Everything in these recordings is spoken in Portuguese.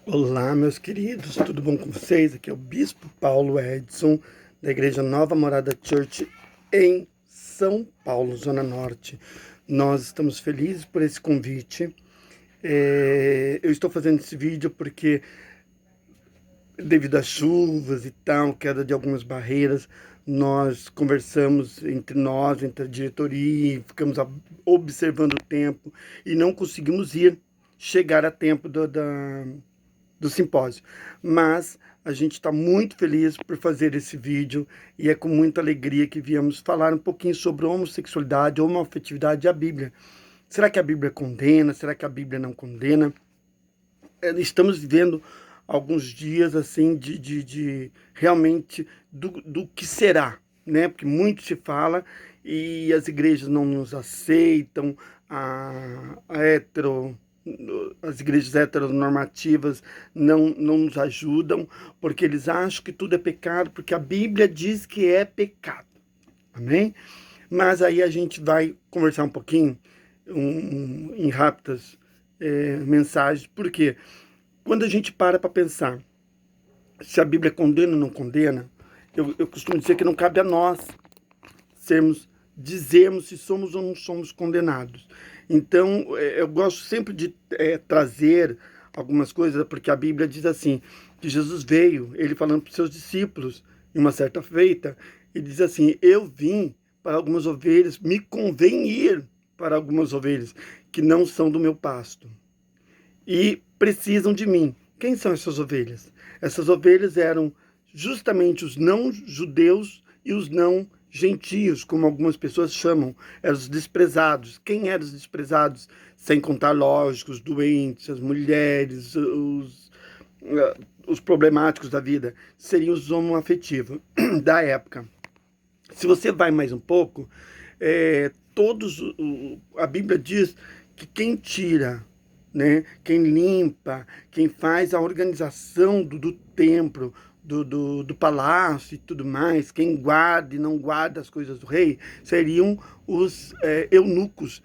Olá, meus queridos, tudo bom com vocês? Aqui é o Bispo Paulo Edson, da Igreja Nova Morada Church, em São Paulo, Zona Norte. Nós estamos felizes por esse convite. Eu estou fazendo esse vídeo porque, devido às chuvas e tal, queda de algumas barreiras, nós conversamos entre nós, entre a diretoria, e ficamos observando o tempo e não conseguimos chegar a tempo do simpósio. Mas a gente está muito feliz por fazer esse vídeo e é com muita alegria que viemos falar um pouquinho sobre homossexualidade, homoafetividade e a Bíblia. Será que a Bíblia condena? Será que a Bíblia não condena? Estamos vivendo alguns dias assim de realmente do que será, né? Porque muito se fala e as igrejas não nos aceitam, a hetero as igrejas heteronormativas não nos ajudam, porque eles acham que tudo é pecado, porque a Bíblia diz que é pecado. Amém? Mas aí a gente vai conversar um pouquinho em rápidas mensagens, porque quando a gente para pensar se a Bíblia condena ou não condena, eu costumo dizer que não cabe a nós dizermos se somos ou não somos condenados. Então, eu gosto sempre de trazer algumas coisas, porque a Bíblia diz assim, que Jesus veio, ele falando para os seus discípulos, em uma certa feita, ele diz assim, eu vim para algumas ovelhas, me convém ir para algumas ovelhas que não são do meu pasto e precisam de mim. Quem são essas ovelhas? Essas ovelhas eram justamente os não-judeus e os não-gentios, como algumas pessoas chamam, eram os desprezados. Quem eram os desprezados? Sem contar, lógico, os doentes, as mulheres, os problemáticos da vida, seriam os homoafetivos da época. Se você vai mais um pouco, a Bíblia diz que quem tira, né, quem limpa, quem faz a organização do templo, do palácio e tudo mais, quem guarda e não guarda as coisas do rei, seriam os eunucos.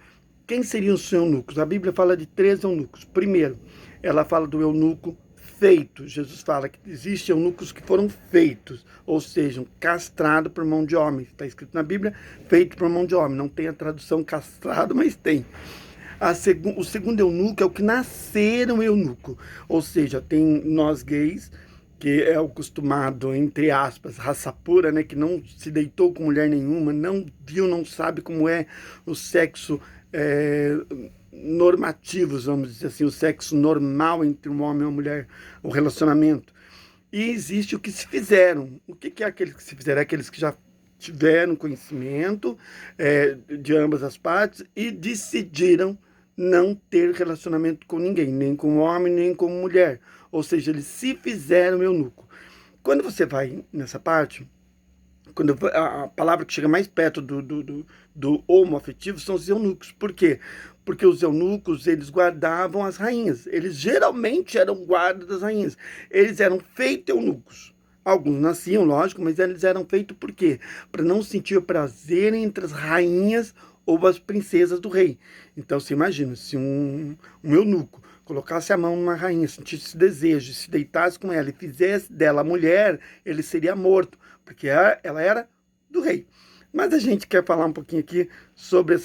Quem seriam os eunucos? A Bíblia fala de 3 eunucos. Primeiro, ela fala do eunuco feito. Jesus fala que existem eunucos que foram feitos, ou seja, castrados por mão de homem. Está escrito na Bíblia, feito por mão de homem. Não tem a tradução castrado, mas tem. O segundo eunuco é o que nasceram eunuco, ou seja, tem nós gays, que é o acostumado, entre aspas, raça pura, né, que não se deitou com mulher nenhuma, não viu, não sabe como é o sexo normativo, vamos dizer assim, o sexo normal entre um homem e uma mulher, o relacionamento. E existe o que se fizeram. O que é aqueles que se fizeram? É aqueles que já tiveram conhecimento de ambas as partes e decidiram não ter relacionamento com ninguém, nem com homem, nem com mulher. Ou seja, eles se fizeram eunuco. Quando você vai nessa parte, quando a palavra que chega mais perto do homoafetivo são os eunucos. Por quê? Porque os eunucos, eles guardavam as rainhas. Eles geralmente eram guardas das rainhas. Eles eram feitos eunucos. Alguns nasciam, lógico, mas eles eram feitos por quê? Para não sentir prazer entre as rainhas ou as princesas do rei. Então, você imagina, se um eunuco colocasse a mão numa rainha, sentisse desejo, se deitasse com ela e fizesse dela mulher, ele seria morto, porque ela era do rei. Mas a gente quer falar um pouquinho aqui sobre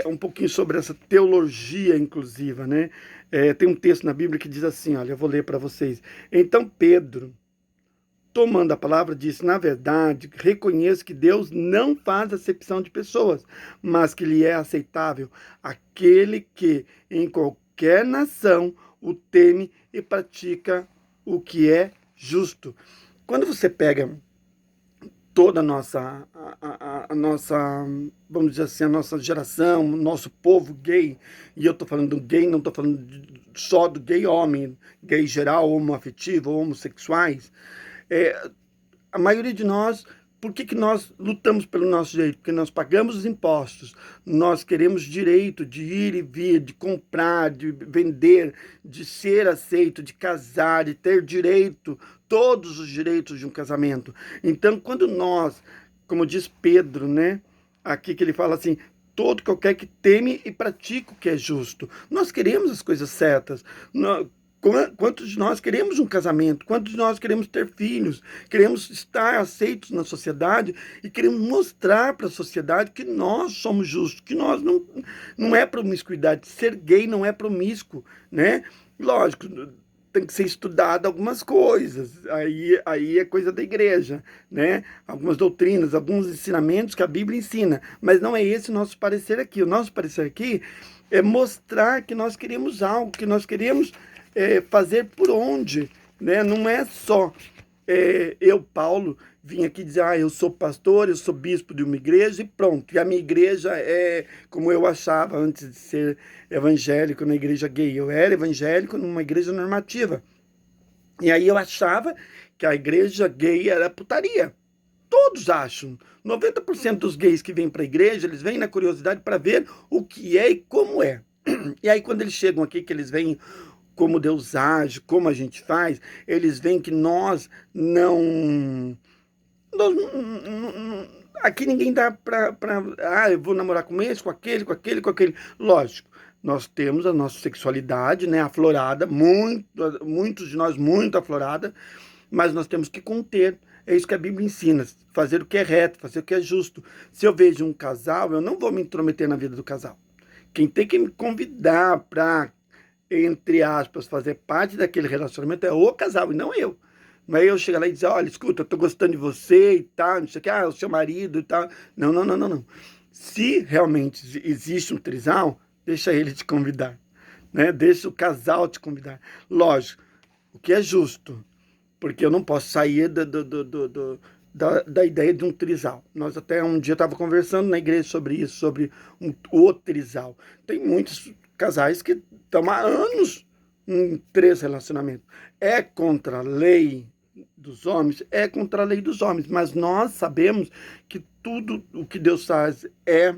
um pouquinho sobre essa teologia inclusiva, né? Tem um texto na Bíblia que diz assim, olha, eu vou ler para vocês. Então Pedro, tomando a palavra, disse, na verdade, reconheço que Deus não faz acepção de pessoas, mas que lhe é aceitável aquele que, em qualquer nação, o teme e pratica o que é justo. Quando você pega toda a nossa, vamos dizer assim, a nossa geração, o nosso povo gay, e eu estou falando do gay, não estou falando só do gay homem, gay geral, homoafetivo, homossexuais, a maioria de nós, por que nós lutamos pelo nosso direito? Porque nós pagamos os impostos, nós queremos direito de ir e vir, de comprar, de vender, de ser aceito, de casar, de ter direito, todos os direitos de um casamento. Então, quando nós, como diz Pedro, né, aqui que ele fala assim, todo qualquer que teme e pratica o que é justo. Nós queremos as coisas certas. Quantos de nós queremos um casamento? Quantos de nós queremos ter filhos? Queremos estar aceitos na sociedade e queremos mostrar para a sociedade que nós somos justos, que nós não é promiscuidade. Ser gay não é promíscuo, né? Lógico, tem que ser estudado algumas coisas, aí é coisa da igreja, né? Algumas doutrinas, alguns ensinamentos que a Bíblia ensina, mas não é esse o nosso parecer aqui. O nosso parecer aqui é mostrar que nós queremos algo, que nós queremos fazer por onde, né? Não é só eu, Paulo, vim aqui dizer, eu sou pastor, eu sou bispo de uma igreja e pronto. E a minha igreja é como eu achava antes de ser evangélico na igreja gay. Eu era evangélico numa igreja normativa. E aí eu achava que a igreja gay era putaria. Todos acham. 90% dos gays que vêm para a igreja, eles vêm na curiosidade para ver o que é e como é. E aí quando eles chegam aqui, que eles veem como Deus age, como a gente faz, eles veem que nós não aqui ninguém dá eu vou namorar com esse, com aquele, com aquele, com aquele. Lógico, nós temos a nossa sexualidade, né, aflorada, muitos de nós muito aflorada, mas nós temos que conter. É isso que a Bíblia ensina, fazer o que é reto, fazer o que é justo. Se eu vejo um casal, eu não vou me intrometer na vida do casal. Quem tem que me convidar para, entre aspas, fazer parte daquele relacionamento é o casal e não eu. Não é eu chegar lá e dizer, olha, escuta, eu tô gostando de você e tal, não sei o que, o seu marido e tal. Não, não, não, não, não. Se realmente existe um trisal, deixa ele te convidar, né? Deixa o casal te convidar. Lógico, o que é justo, porque eu não posso sair da ideia de um trisal. Nós até um dia estávamos conversando na igreja sobre isso, sobre o trisal. Tem muitos casais que estão há anos em 3 relacionamentos. É contra a lei dos homens? É contra a lei dos homens, mas nós sabemos que tudo o que Deus faz é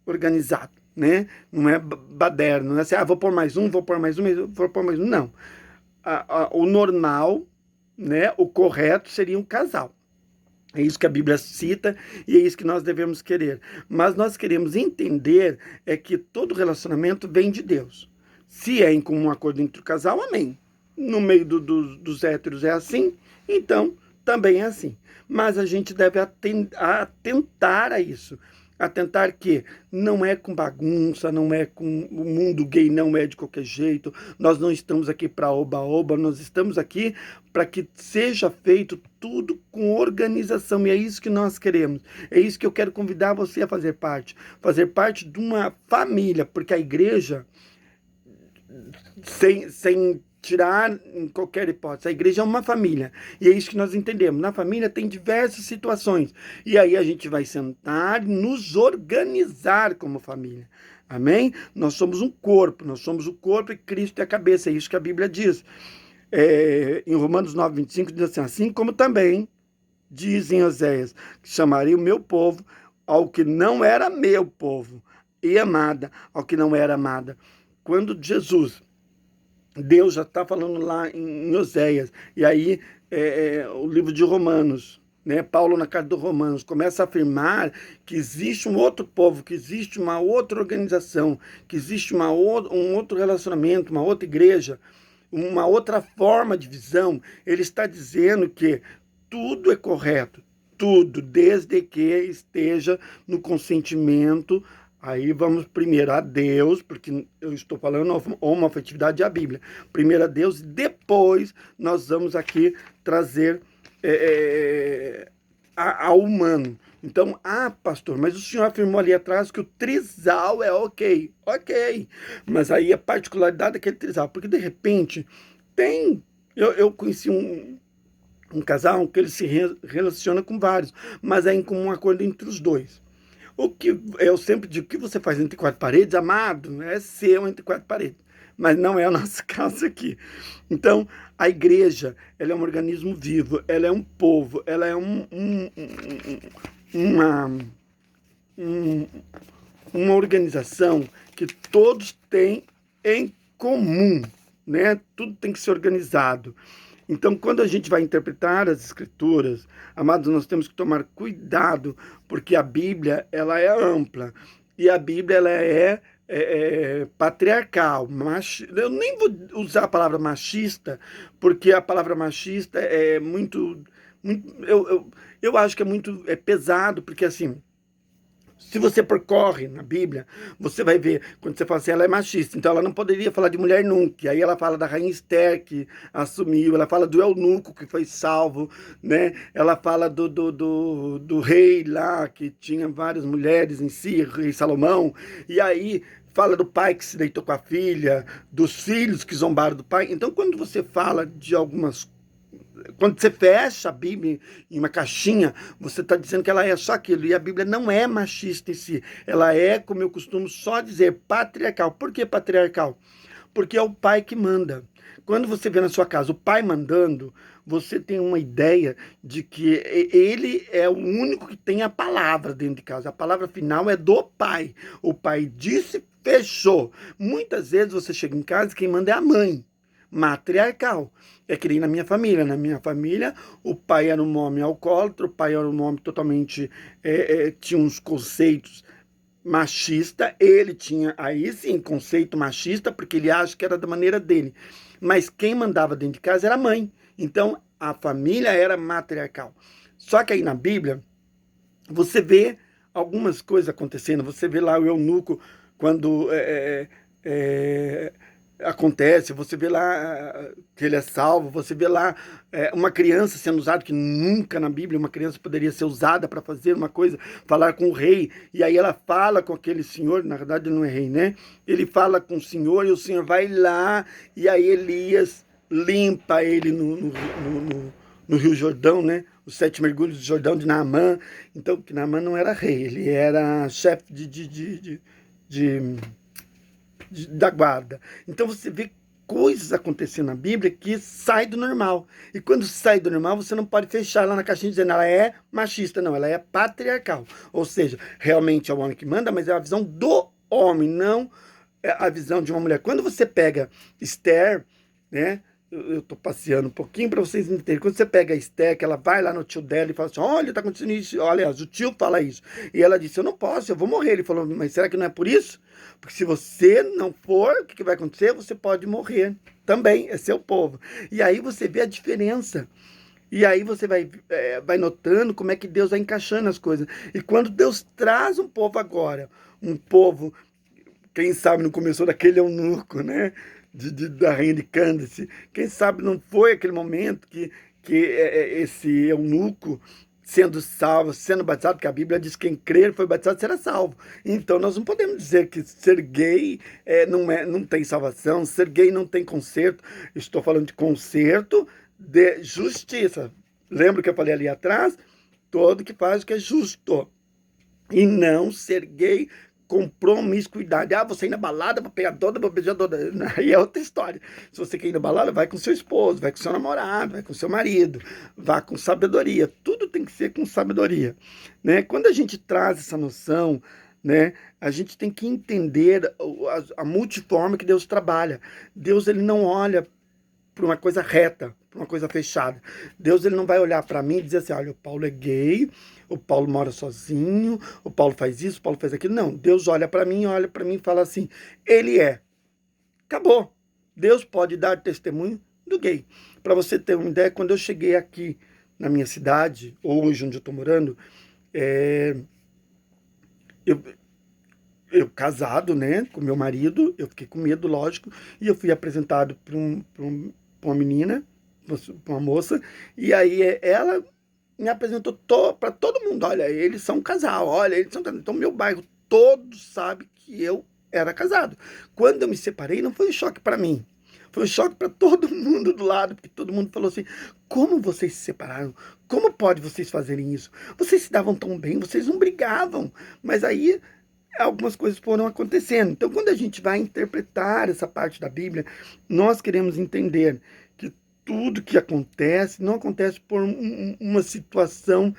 organizado, né? Não é baderno, não é assim, vou pôr mais um, vou pôr mais um, vou pôr mais um, não. O normal, né, o correto seria um casal. É isso que a Bíblia cita e é isso que nós devemos querer. Mas nós queremos entender que todo relacionamento vem de Deus. Se é em comum acordo entre o casal, amém. No meio dos héteros é assim, então também é assim. Mas a gente deve atentar a isso. Atentar que não é com bagunça, não é com o mundo gay, não é de qualquer jeito. Nós não estamos aqui para oba-oba, nós estamos aqui para que seja feito tudo com organização. E é isso que nós queremos. É isso que eu quero convidar você a fazer parte. Fazer parte de uma família, porque a igreja, sem tirar em qualquer hipótese, a igreja é uma família, e é isso que nós entendemos. Na família tem diversas situações, e aí a gente vai sentar e nos organizar como família, amém? Nós somos um corpo, nós somos o corpo e Cristo é a cabeça, é isso que a Bíblia diz. Em Romanos 9:25 diz assim como também diz em Oséias, que chamaria o meu povo ao que não era meu povo, e amada ao que não era amada. Quando Deus já está falando lá em Oséias, e aí o livro de Romanos, né? Paulo na carta dos Romanos começa a afirmar que existe um outro povo, que existe uma outra organização, que existe um outro relacionamento, uma outra igreja, uma outra forma de visão. Ele está dizendo que tudo é correto, tudo, desde que esteja no consentimento. Aí vamos primeiro a Deus, porque eu estou falando homoafetividade à Bíblia. Primeiro a Deus, depois nós vamos aqui trazer ao humano. Então, pastor, mas o senhor afirmou ali atrás que o trisal é ok. Ok, mas aí a particularidade daquele trisal, porque de repente tem... Eu conheci um casal que ele se relaciona com vários, mas é em comum acordo entre os dois. O que eu sempre digo, o que você faz entre 4 paredes, amado, é seu entre 4 paredes. Mas não é o nosso caso aqui. Então, a igreja, ela é um organismo vivo, ela é um povo, ela é uma organização que todos têm em comum, né? Tudo tem que ser organizado. Então, quando a gente vai interpretar as Escrituras, amados, nós temos que tomar cuidado, porque a Bíblia, ela é ampla, e a Bíblia, ela é patriarcal. Eu nem vou usar a palavra machista, porque a palavra machista é eu acho que é muito pesado, porque assim, se você percorre na Bíblia, você vai ver, quando você fala assim, ela é machista, então ela não poderia falar de mulher nunca. E aí ela fala da rainha Esther, que assumiu, ela fala do eunuco, que foi salvo, né? Ela fala do rei lá, que tinha várias mulheres em si, rei Salomão. E aí fala do pai que se deitou com a filha, dos filhos que zombaram do pai. Então, quando você fala de algumas, quando você fecha a Bíblia em uma caixinha, você está dizendo que ela é só aquilo. E a Bíblia não é machista em si. Ela é, como eu costumo só dizer, patriarcal. Por que patriarcal? Porque é o pai que manda. Quando você vê na sua casa o pai mandando, você tem uma ideia de que ele é o único que tem a palavra dentro de casa. A palavra final é do pai. O pai disse, fechou. Muitas vezes você chega em casa e quem manda é a mãe. Matriarcal. É que nem na minha família. Na minha família, o pai era um homem alcoólatra, o pai era um homem totalmente... tinha uns conceitos machista, ele tinha, aí sim, conceito machista, porque ele acha que era da maneira dele. Mas quem mandava dentro de casa era a mãe. Então, a família era matriarcal. Só que aí na Bíblia, você vê algumas coisas acontecendo. Você vê lá o eunuco, quando acontece, você vê lá que ele é salvo, você vê lá uma criança sendo usada, que nunca na Bíblia uma criança poderia ser usada para fazer uma coisa, falar com o rei, e aí ela fala com aquele senhor, na verdade ele não é rei, né? Ele fala com o senhor, e o senhor vai lá, e aí Elias limpa ele no Rio Jordão, né? Os 7 mergulhos do Jordão de Naamã. Então, que Naamã não era rei, ele era chefe da guarda. Então você vê coisas acontecendo na Bíblia que sai do normal. E quando sai do normal, você não pode fechar lá na caixinha dizendo ela é machista, não, ela é patriarcal. Ou seja, realmente é o homem que manda, mas é a visão do homem, não é a visão de uma mulher. Quando você pega Esther, né? Eu tô passeando um pouquinho para vocês entenderem. Quando você pega a Esther, que ela vai lá no tio dela e fala assim, olha, tá acontecendo isso. Olha, o tio fala isso. E ela disse, eu não posso, eu vou morrer. Ele falou, mas será que não é por isso? Porque se você não for, o que vai acontecer? Você pode morrer também, é seu povo. E aí você vê a diferença. E aí você vai notando como é que Deus vai encaixando as coisas. E quando Deus traz um povo agora, um povo, quem sabe não começou daquele eunuco, né? Da rainha de Cândice. Quem sabe não foi aquele momento que esse eunuco, sendo salvo, sendo batizado, porque a Bíblia diz que quem crer foi batizado será salvo. Então nós não podemos dizer que ser gay não tem salvação, ser gay não tem conserto. Estou falando de conserto de justiça. Lembra que eu falei ali atrás? Todo que faz o que é justo. E não ser gay com promiscuidade. Ah, você ir na balada pra pegar toda, pra beijar toda. Aí é outra história. Se você quer ir na balada, vai com seu esposo, vai com seu namorado, vai com seu marido, vá com sabedoria. Tudo tem que ser com sabedoria, né? Quando a gente traz essa noção, né, a gente tem que entender a multiforma que Deus trabalha. Deus, ele não olha para uma coisa reta, para uma coisa fechada. Deus, ele não vai olhar para mim e dizer assim, olha, o Paulo é gay, o Paulo mora sozinho, o Paulo faz isso, o Paulo faz aquilo. Não, Deus olha para mim e fala assim, ele é. Acabou. Deus pode dar testemunho do gay. Para você ter uma ideia, quando eu cheguei aqui na minha cidade, hoje onde eu estou morando, eu casado, né, com meu marido, eu fiquei com medo, lógico, e eu fui apresentado para uma menina, para uma moça, e aí ela me apresentou para todo mundo, olha, eles são um casal, olha, eles são casal. Então meu bairro todo sabe que eu era casado. Quando eu me separei, não foi um choque para mim, foi um choque para todo mundo do lado, porque todo mundo falou assim, como vocês se separaram? Como pode vocês fazerem isso? Vocês se davam tão bem, vocês não brigavam, mas aí algumas coisas foram acontecendo. Então, quando a gente vai interpretar essa parte da Bíblia, nós queremos entender que tudo que acontece não acontece por uma situação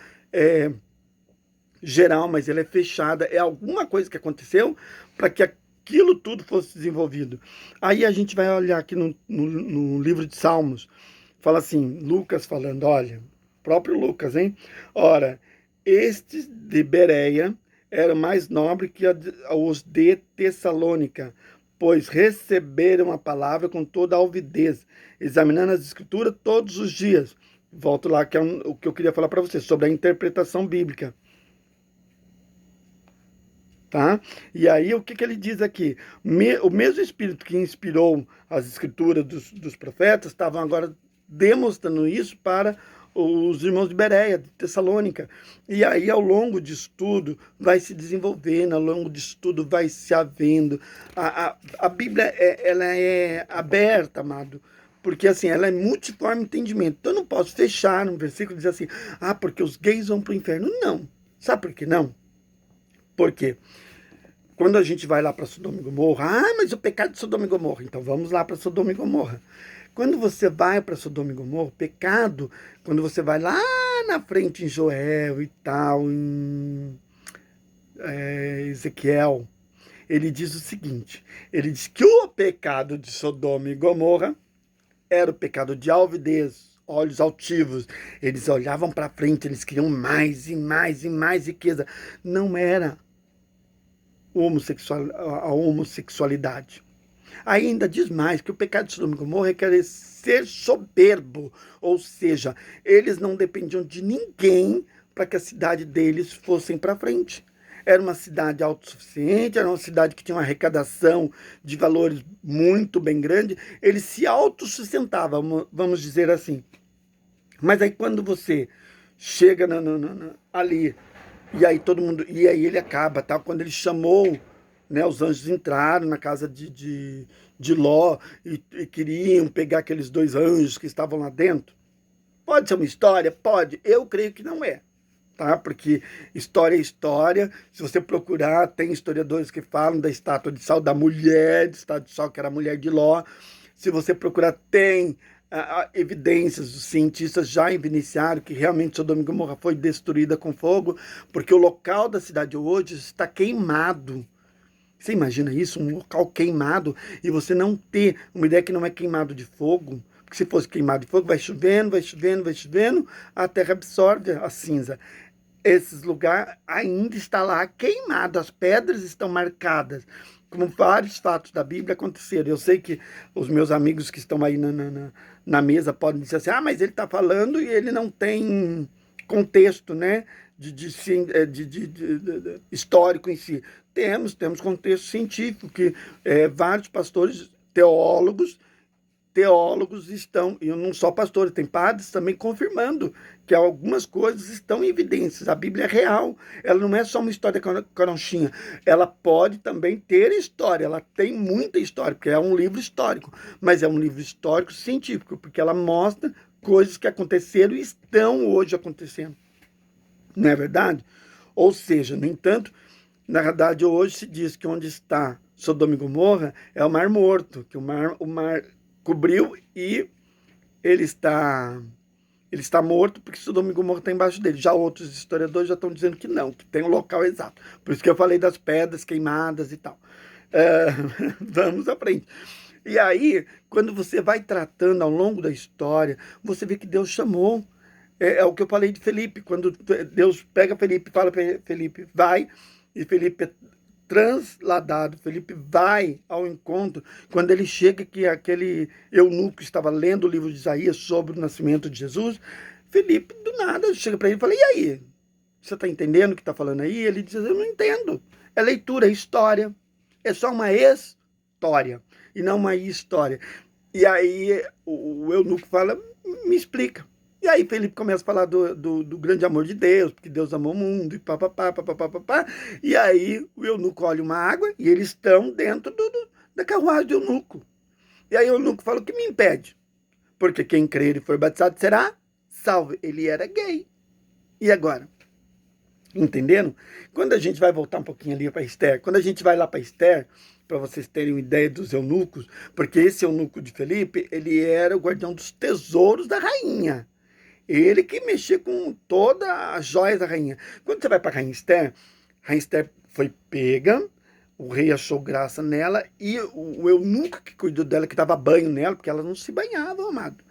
geral, mas ela é fechada. É alguma coisa que aconteceu para que aquilo tudo fosse desenvolvido. Aí a gente vai olhar aqui no livro de Salmos, fala assim, Lucas falando, olha, próprio Lucas, hein? Ora, estes de Bereia era mais nobre que os de Tessalônica, pois receberam a palavra com toda a alvidez, examinando as escrituras todos os dias. Volto lá, que é o que eu queria falar para vocês, sobre a interpretação bíblica. Tá? E aí, o que ele diz aqui? O mesmo Espírito que inspirou as escrituras dos profetas, estavam agora demonstrando isso para os irmãos de Bereia, de Tessalônica. E aí, ao longo de estudo, vai se desenvolvendo, ao longo de estudo, vai se havendo. A Bíblia, ela é aberta, amado, porque assim, ela é multiforme entendimento. Então, eu não posso fechar num versículo e dizer assim, porque os gays vão para o inferno. Não. Sabe por que não? Por quê? Quando a gente vai lá para Sodoma e Gomorra, mas o pecado de Sodoma e Gomorra, então vamos lá para Sodoma e Gomorra. Quando você vai para Sodoma e Gomorra, o pecado, quando você vai lá na frente em Joel e tal, em Ezequiel, ele diz o seguinte, ele diz que o pecado de Sodoma e Gomorra era o pecado de alvidez, olhos altivos, eles olhavam para frente, eles queriam mais e mais e mais riqueza. Não era a homossexualidade. Ainda diz mais que o pecado de Sodoma e Gomorra é querer ser soberbo, ou seja, eles não dependiam de ninguém para que a cidade deles fosse para frente. Era uma cidade autossuficiente, era uma cidade que tinha uma arrecadação de valores muito bem grande, eles se autossustentavam, vamos dizer assim. Mas aí quando você chega ali, e aí todo mundo, e aí ele acaba, tá? Quando ele chamou, né, os anjos entraram na casa de Ló e queriam pegar aqueles 2 anjos que estavam lá dentro. Pode ser uma história? Pode. Eu creio que não é, tá? Porque história é história. Se você procurar, tem historiadores que falam da estátua de sal, da mulher de estátua de sal, que era a mulher de Ló. Se você procurar, tem evidências, os cientistas já evidenciaram que realmente Sodoma e Gomorra foi destruída com fogo, porque o local da cidade hoje está queimado. Você imagina isso? Um local queimado e você não ter uma ideia que não é queimado de fogo? Porque se fosse queimado de fogo, vai chovendo, vai chovendo, vai chovendo, a terra absorve a cinza. Esses lugares ainda está lá queimado, as pedras estão marcadas, como vários fatos da Bíblia aconteceram. Eu sei que os meus amigos que estão aí na mesa podem dizer assim, mas ele está falando e ele não tem contexto, né, de histórico em si. Temos contexto científico, que vários pastores, teólogos estão, e não só pastores, tem padres também confirmando que algumas coisas estão em evidências. A Bíblia é real, ela não é só uma história caronchinha, ela pode também ter história, ela tem muita história, porque é um livro histórico, mas é um livro histórico científico, porque ela mostra coisas que aconteceram e estão hoje acontecendo. Não é verdade? Ou seja, no entanto, na verdade, hoje se diz que onde está Sodoma e Gomorra é o Mar Morto, que o mar cobriu e ele está morto porque Sodoma e Gomorra está embaixo dele. Já outros historiadores já estão dizendo que não, que tem o local exato. Por isso que eu falei das pedras queimadas e tal. Vamos à frente. E aí, quando você vai tratando ao longo da história, você vê que Deus chamou. É o que eu falei de Felipe, quando Deus pega Felipe e fala para Felipe, vai, e Felipe é transladado, Felipe vai ao encontro. Quando ele chega, que aquele eunuco estava lendo o livro de Isaías sobre o nascimento de Jesus, Felipe, do nada, chega para ele e fala, e aí? Você está entendendo o que está falando aí? Ele diz, eu não entendo. É leitura, é história. É só uma história, e não uma história. E aí o eunuco fala, me explica. E aí Felipe começa a falar do grande amor de Deus, porque Deus amou o mundo, e papapá, papapá, papapá. E aí o eunuco olha uma água e eles estão dentro da carruagem do eunuco. E aí o eunuco fala, o que me impede? Porque quem crer e for batizado será salvo. Ele era gay. E agora? Entenderam? Quando a gente vai voltar um pouquinho ali para Esther, quando a gente vai lá para Esther, para vocês terem uma ideia dos eunucos, porque esse eunuco de Felipe, ele era o guardião dos tesouros da rainha. Ele que mexia com todas as joias da rainha. Quando você vai para a Rainha Esther foi pega, o rei achou graça nela e o eunuco que cuidou dela, que dava banho nela, porque ela não se banhava, amado.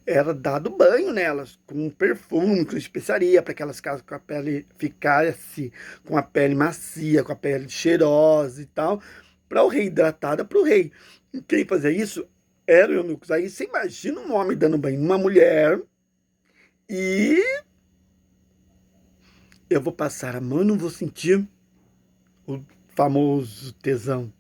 Era dado banho nelas, com perfume, com especiaria, para que elas com a pele ficasse com a pele macia, com a pele cheirosa e tal, para o rei, hidratada para o rei. E quem fazia isso era o eunuco. Aí você imagina um homem dando banho numa mulher e eu vou passar a mão e não vou sentir o famoso tesão,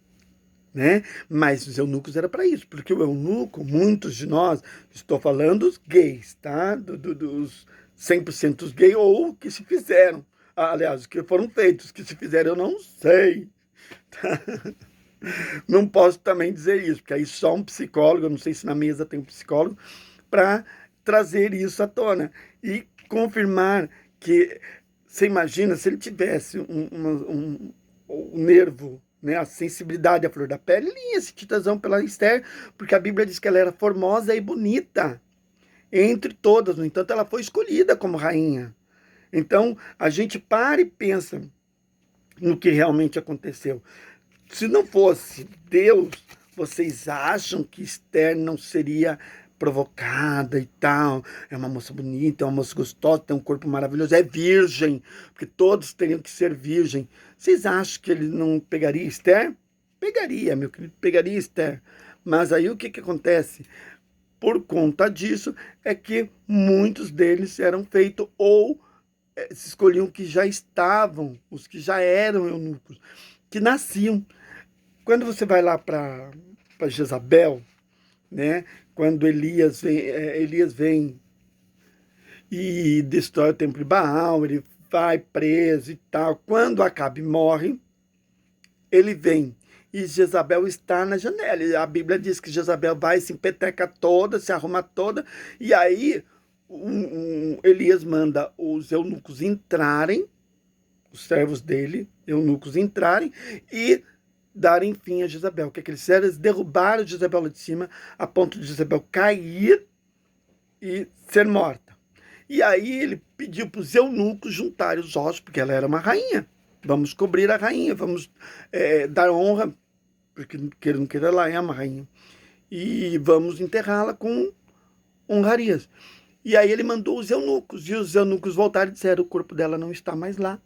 né? Mas os eunucos era para isso, porque o eunuco, muitos de nós, estou falando dos gays, tá? Dos 100% gay ou que se fizeram. Aliás, os que foram feitos, que se fizeram eu não sei. Tá? Não posso também dizer isso, porque aí só um psicólogo, eu não sei se na mesa tem um psicólogo, para trazer isso à tona e confirmar que, você imagina, se ele tivesse um nervo, né, a sensibilidade à flor da pele, ele ia sentir tesão pela Esther, porque a Bíblia diz que ela era formosa e bonita entre todas, no entanto, ela foi escolhida como rainha. Então, a gente para e pensa no que realmente aconteceu. Se não fosse Deus, vocês acham que Esther não seria provocada e tal? É uma moça bonita, é uma moça gostosa, tem um corpo maravilhoso, é virgem, porque todos teriam que ser virgem. Vocês acham que ele não pegaria Esther? Pegaria, meu querido, pegaria Esther. Mas aí o que que acontece? Por conta disso, é que muitos deles eram feitos ou se escolhiam que já estavam, os que já eram eunucos, que nasciam. Quando você vai lá para Jezabel, né? Quando Elias vem e destrói o templo de Baal, ele vai preso e tal. Quando Acabe morre, ele vem e Jezabel está na janela. E a Bíblia diz que Jezabel vai, se empeteca toda, se arruma toda, e aí Elias manda os eunucos entrarem, os servos dele, eunucos entrarem, e darem fim a Jezabel. O que eles fizeram? Eles derrubaram Jezabel lá de cima, a ponto de Jezabel cair e ser morta. E aí ele pediu para os eunucos juntarem os ossos, porque ela era uma rainha. Vamos cobrir a rainha, vamos dar honra, porque queira ou não queira, ela é uma rainha. E vamos enterrá-la com honrarias. E aí ele mandou os eunucos, e os eunucos voltaram e disseram: o corpo dela não está mais lá,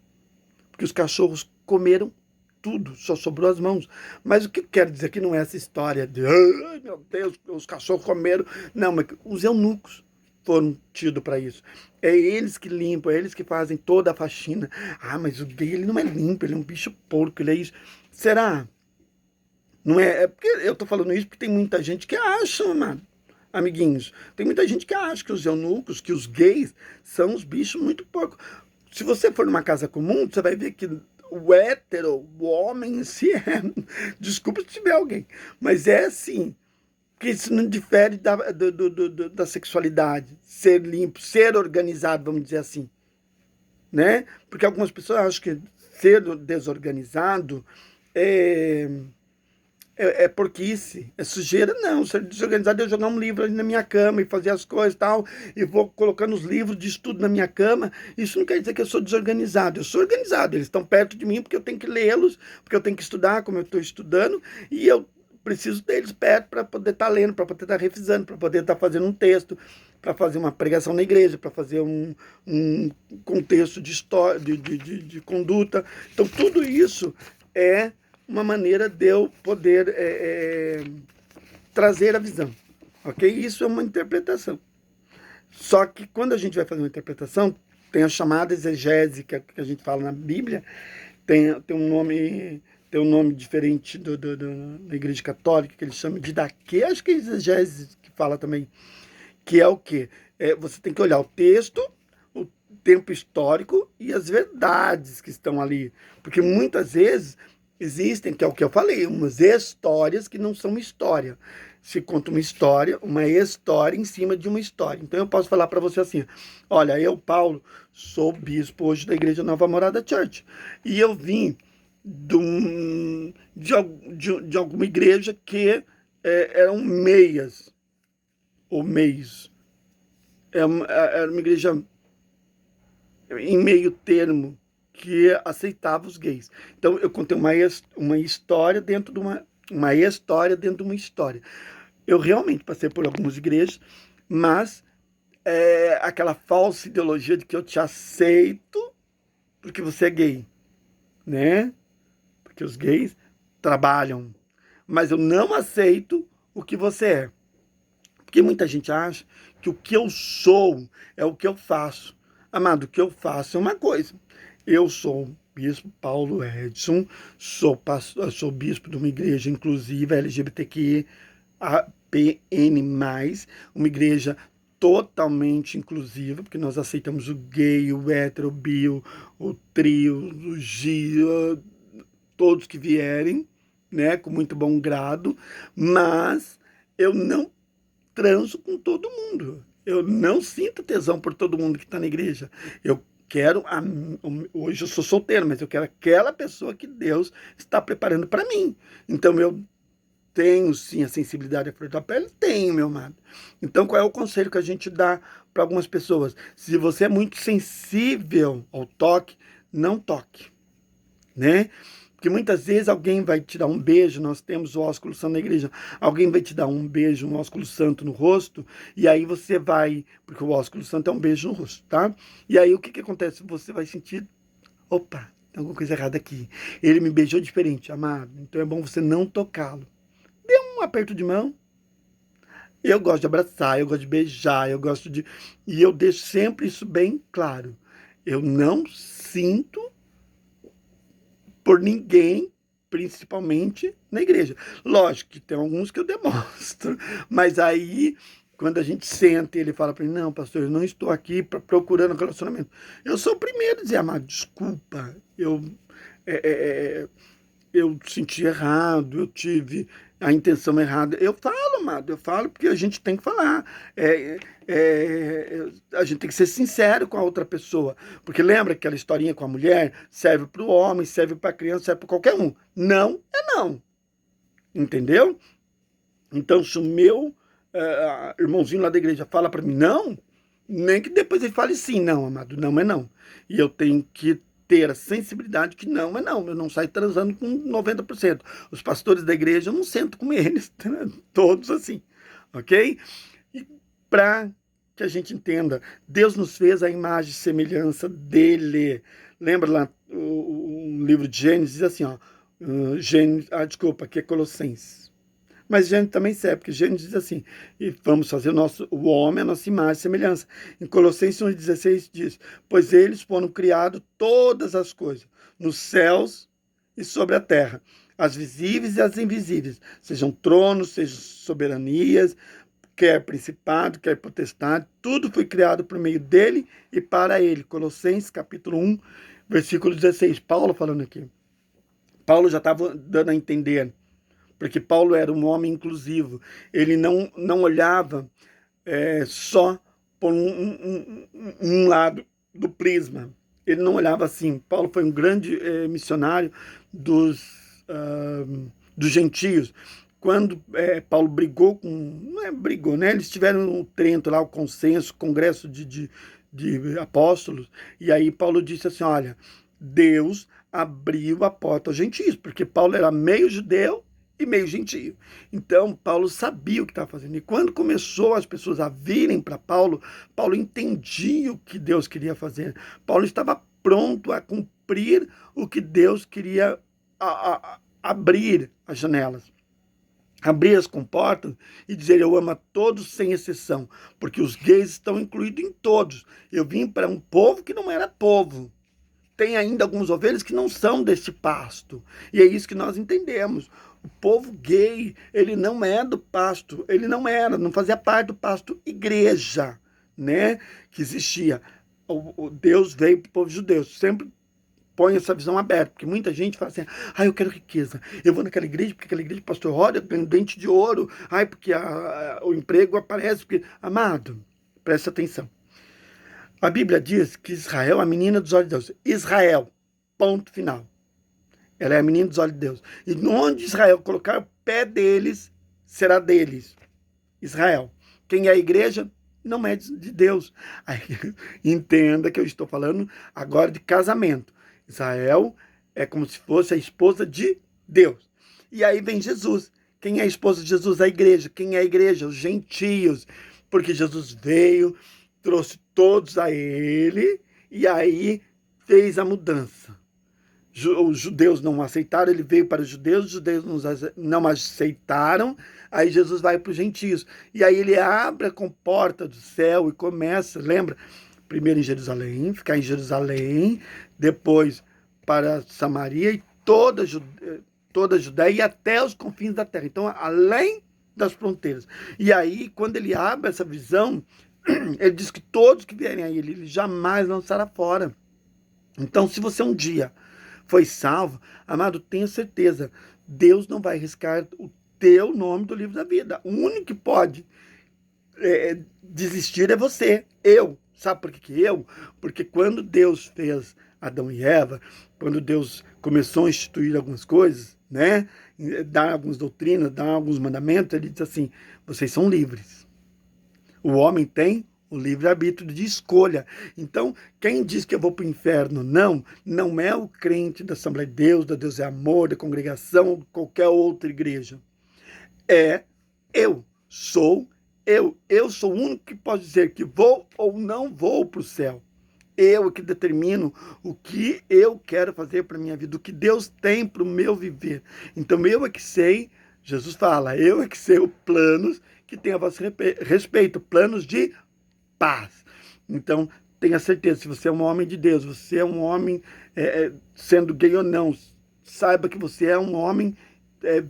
porque os cachorros comeram tudo, só sobrou as mãos. Mas o que eu quero dizer aqui não é essa história de, ai meu Deus, os cachorros comeram. Não, mas os eunucos foram tidos para isso. É eles que limpam, é eles que fazem toda a faxina. Ah, mas o gay, ele não é limpo, ele é um bicho porco, ele é isso. Será? Não é? É porque eu tô falando isso porque tem muita gente que acha, mano. Amiguinhos, tem muita gente que acha que os eunucos, que os gays são os bichos muito porcos. Se você for numa casa comum, você vai ver que o hétero, o homem em si é... Desculpa se tiver alguém, mas é assim, que isso não difere da sexualidade, ser limpo, ser organizado, vamos dizer assim, né? Porque algumas pessoas acham que ser desorganizado é porquice, é sujeira. Não, ser desorganizado é eu jogar um livro ali na minha cama e fazer as coisas e tal, e vou colocando os livros de estudo na minha cama. Isso não quer dizer que eu sou desorganizado. Eu sou organizado, eles estão perto de mim porque eu tenho que lê-los, porque eu tenho que estudar como eu estou estudando, e eu preciso deles perto para poder estar lendo, para poder estar revisando, para poder estar fazendo um texto, para fazer uma pregação na igreja, para fazer um contexto de história, de conduta. Então, tudo isso é uma maneira de eu poder trazer a visão, ok? Isso é uma interpretação. Só que quando a gente vai fazer uma interpretação, tem a chamada exegese, que a gente fala na Bíblia, tem um nome diferente da Igreja Católica, que eles chamam de didaquê, acho que é exegese que fala também, que é o quê? Você tem que olhar o texto, o tempo histórico e as verdades que estão ali, porque muitas vezes existem, que é o que eu falei, umas histórias que não são história. Se conta uma história em cima de uma história. Então eu posso falar para você assim: olha, eu, Paulo, sou bispo hoje da Igreja Nova Morada Church. E eu vim de alguma igreja que eram meias, ou meios. Era uma igreja em meio termo, que aceitava os gays. Então eu contei uma história dentro de uma história dentro de uma história. Eu realmente passei por algumas igrejas, mas aquela falsa ideologia de que eu te aceito porque você é gay, né? Porque os gays trabalham, mas eu não aceito o que você é. Porque muita gente acha que o que eu sou é o que eu faço. Amado, o que eu faço é uma coisa. Eu sou bispo Paulo Edson, sou pastor, sou bispo de uma igreja inclusiva LGBTQI APN+, uma igreja totalmente inclusiva, porque nós aceitamos o gay, o hétero, o bio, o trio, o giro, todos que vierem, né, com muito bom grado, mas eu não transo com todo mundo. Eu não sinto tesão por todo mundo que está na igreja. Eu quero, hoje eu sou solteiro, mas eu quero aquela pessoa que Deus está preparando para mim. Então eu tenho sim a sensibilidade à flor da pele? Tenho, meu amado. Então qual é o conselho que a gente dá para algumas pessoas? Se você é muito sensível ao toque, não toque, né? Porque muitas vezes alguém vai te dar um beijo, nós temos o ósculo santo na igreja, alguém vai te dar um beijo, um ósculo santo no rosto, e aí você vai, porque o ósculo santo é um beijo no rosto, tá? E aí o que acontece? Você vai sentir, opa, tem alguma coisa errada aqui. Ele me beijou diferente, amado, então é bom você não tocá-lo. Dê um aperto de mão. Eu gosto de abraçar, eu gosto de beijar, eu gosto de... E eu deixo sempre isso bem claro. Eu não sinto por ninguém, principalmente na igreja. Lógico que tem alguns que eu demonstro, mas aí, quando a gente senta e ele fala para mim, não, pastor, eu não estou aqui procurando relacionamento. Eu sou o primeiro a dizer, amado, desculpa, eu senti errado, eu tive a intenção errada. Eu falo, amado, eu falo porque a gente tem que falar. A gente tem que ser sincero com a outra pessoa. Porque lembra aquela historinha com a mulher? Serve para o homem, serve para a criança, serve para qualquer um. Não é não. Entendeu? Então, se o meu irmãozinho lá da igreja fala para mim não, nem que depois ele fale sim, não, amado, não é não. E eu tenho que ter a sensibilidade que não é não. Eu não saio transando com 90%. Os pastores da igreja, eu não sento com eles, todos assim, ok? E para que a gente entenda, Deus nos fez a imagem e semelhança dele. Lembra lá o livro de Gênesis, diz assim, ó, desculpa, aqui é Colossenses. Mas Gênesis também serve, porque Gênesis diz assim, e vamos fazer o homem a nossa imagem e semelhança. Em Colossenses 1,16 diz, pois eles foram criados todas as coisas, nos céus e sobre a terra, as visíveis e as invisíveis, sejam tronos, sejam soberanias, quer principado, quer potestade, tudo foi criado por meio dele e para ele. Colossenses capítulo 1, versículo 16, Paulo falando aqui. Paulo já estava dando a entender, porque Paulo era um homem inclusivo. Ele não olhava só por um lado do prisma. Ele não olhava assim. Paulo foi um grande missionário dos gentios. Quando Paulo brigou com... Não é brigou, né? Eles tiveram um Trento lá, o consenso, congresso de apóstolos. E aí Paulo disse assim, olha, Deus abriu a porta aos gentios, porque Paulo era meio judeu e meio gentio. Então, Paulo sabia o que estava fazendo. E quando começou as pessoas a virem para Paulo, Paulo entendia o que Deus queria fazer. Paulo estava pronto a cumprir o que Deus queria abrir as janelas, abrir as comportas e dizer, eu amo a todos sem exceção, porque os gays estão incluídos em todos. Eu vim para um povo que não era povo. Tem ainda algumas ovelhas que não são deste pasto. E é isso que nós entendemos. O povo gay, ele não é do pasto, ele não fazia parte do pasto igreja, né? Que existia. O Deus veio para o povo judeu. Sempre põe essa visão aberta, porque muita gente fala assim, eu quero riqueza, eu vou naquela igreja, porque aquela igreja de pastor Roda, eu ganho dente de ouro, porque o emprego aparece, porque... Amado, presta atenção. A Bíblia diz que Israel é a menina dos olhos de Deus. Israel, ponto final. Ela é a menina dos olhos de Deus. E onde Israel colocar o pé deles, será deles. Israel. Quem é a igreja? Não é de Deus. Aí, entenda que eu estou falando agora de casamento. Israel é como se fosse a esposa de Deus. E aí vem Jesus. Quem é a esposa de Jesus? A igreja. Quem é a igreja? Os gentios. Porque Jesus veio, trouxe todos a ele e aí fez a mudança. Os judeus não aceitaram, ele veio para os judeus não aceitaram, aí Jesus vai para os gentios. E aí ele abre a comporta do céu e começa, lembra? Primeiro em Jerusalém, ficar em Jerusalém, depois para Samaria e toda a Judéia e até os confins da terra. Então, além das fronteiras. E aí, quando ele abre essa visão, ele diz que todos que vierem a ele jamais lançará fora. Então, se você um dia foi salvo, amado, tenha certeza, Deus não vai riscar o teu nome do livro da vida. O único que pode desistir é você, eu. Sabe por que eu? Porque quando Deus fez Adão e Eva, quando Deus começou a instituir algumas coisas, né, dar algumas doutrinas, dar alguns mandamentos, ele diz assim, vocês são livres. O homem tem o livre-arbítrio de escolha. Então, quem diz que eu vou para o inferno, não é o crente da Assembleia de Deus, da Deus é Amor, da congregação, ou qualquer outra igreja. É eu. Sou eu. Eu sou o único que pode dizer que vou ou não vou para o céu. Eu que determino o que eu quero fazer para a minha vida, o que Deus tem para o meu viver. Então, eu é que sei, Jesus fala, eu é que sei os planos que tem a vosso respeito, planos de paz. Então, tenha certeza, se você é um homem de Deus, você é um homem, sendo gay ou não, saiba que você é um homem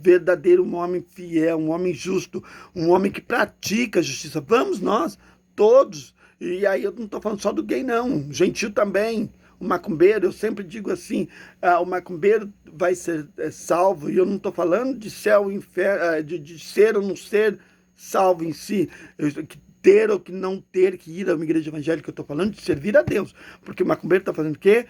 verdadeiro, um homem fiel, um homem justo, um homem que pratica a justiça. Vamos nós, todos, e aí eu não estou falando só do gay não, gentil também, o macumbeiro, eu sempre digo assim, o macumbeiro vai ser salvo, e eu não estou falando de céu e inferno, de ser ou não ser salvo em si, ter ou que não ter que ir a uma igreja evangélica, eu estou falando de servir a Deus, porque o macumbeiro está fazendo o quê?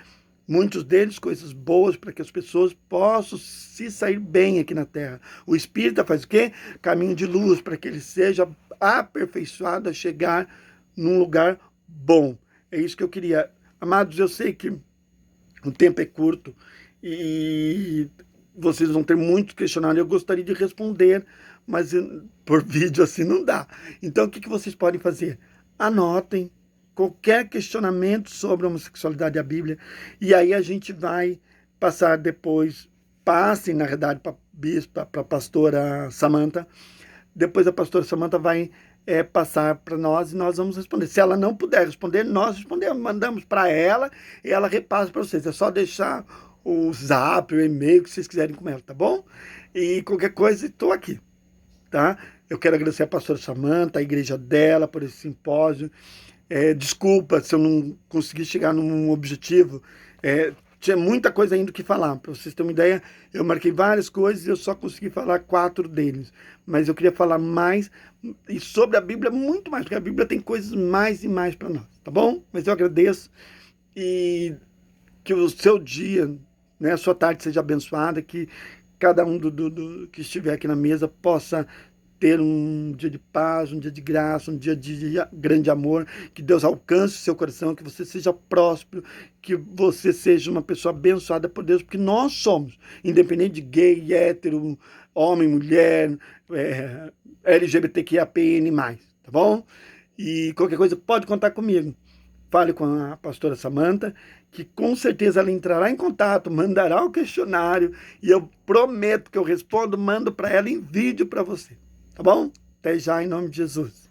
Muitos deles coisas boas para que as pessoas possam se sair bem aqui na terra. O espírita faz o quê? Caminho de luz, para que ele seja aperfeiçoado a chegar num lugar bom. É isso que eu queria. Amados, eu sei que o tempo é curto e vocês vão ter muitos questionários. Eu gostaria de responder, mas por vídeo assim não dá. Então, o que vocês podem fazer? Anotem qualquer questionamento sobre a homossexualidade e a Bíblia, e aí a gente vai passar depois, passem, na verdade, para a bispa, para a pastora Samantha, depois a pastora Samantha vai passar para nós e nós vamos responder. Se ela não puder responder, nós respondemos, mandamos para ela e ela repassa para vocês. É só deixar o zap, o e-mail que vocês quiserem com ela, tá bom? E qualquer coisa, estou aqui, tá? Eu quero agradecer a pastora Samantha, a igreja dela, por esse simpósio. Desculpa se eu não consegui chegar num objetivo. Tinha muita coisa ainda que falar. Para vocês terem uma ideia, eu marquei várias coisas e eu só consegui falar 4 deles. Mas eu queria falar mais e sobre a Bíblia, muito mais, porque a Bíblia tem coisas mais e mais para nós, tá bom? Mas eu agradeço e que o seu dia, né, a sua tarde seja abençoada, que cada um que estiver aqui na mesa possa ter um dia de paz, um dia de graça, um dia de grande amor, que Deus alcance o seu coração, que você seja próspero, que você seja uma pessoa abençoada por Deus, porque nós somos, independente de gay, hétero, homem, mulher, LGBTQIAPN+, tá bom? E qualquer coisa pode contar comigo. Fale com a pastora Samantha, que com certeza ela entrará em contato, mandará o questionário, e eu prometo que eu respondo, mando para ela em vídeo para você. Tá bom? Até já, em nome de Jesus.